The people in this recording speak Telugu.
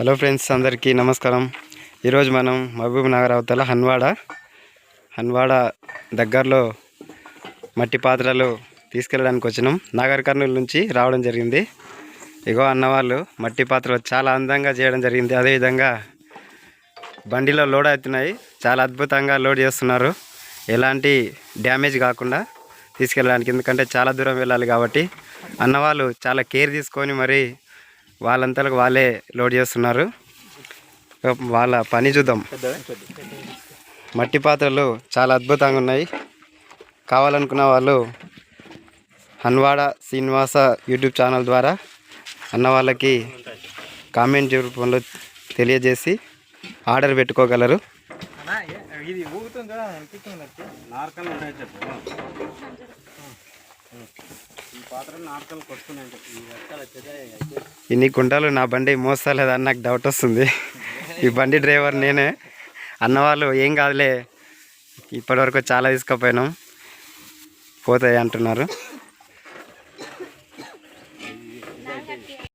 హలో ఫ్రెండ్స్, అందరికీ నమస్కారం. ఈరోజు మనం మహబూబ్ నగర్ అవతల హన్వాడ దగ్గరలో మట్టి పాత్రలు తీసుకెళ్ళడానికి వచ్చినాం. నాగర్ కర్నూలు నుంచి రావడం జరిగింది. ఇగో అన్నవాళ్ళు మట్టి పాత్రలు చాలా అందంగా చేయడం జరిగింది. అదేవిధంగా బండిలో లోడ్ అవుతున్నాయి. చాలా అద్భుతంగా లోడ్ చేస్తున్నారు. ఎలాంటి డ్యామేజ్ కాకుండా తీసుకెళ్ళడానికి, ఎందుకంటే చాలా దూరం వెళ్ళాలి కాబట్టి అన్నవాళ్ళు చాలా కేర్ తీసుకొని మరి వాళ్ళంతలకు వాళ్ళే లోడ్ చేస్తున్నారు. వాళ్ళ పని చూద్దాం. మట్టి పాత్రలు చాలా అద్భుతంగా ఉన్నాయి. కావాలనుకున్న వాళ్ళు హన్వాడ శ్రీనివాస యూట్యూబ్ ఛానల్ ద్వారా అన్న వాళ్ళకి కామెంట్ రూపంలో తెలియజేసి ఆర్డర్ పెట్టుకోగలరు. ఇన్ని కుంటాలు నా బండి మోస్తలేదని నాకు డౌట్ వస్తుంది. ఈ బండి డ్రైవర్ నేనే. అన్నవాళ్ళు ఏం కాదులే, ఇప్పటివరకు చాలా తీసుకుపోయినాం, పోతాయి అంటున్నారు.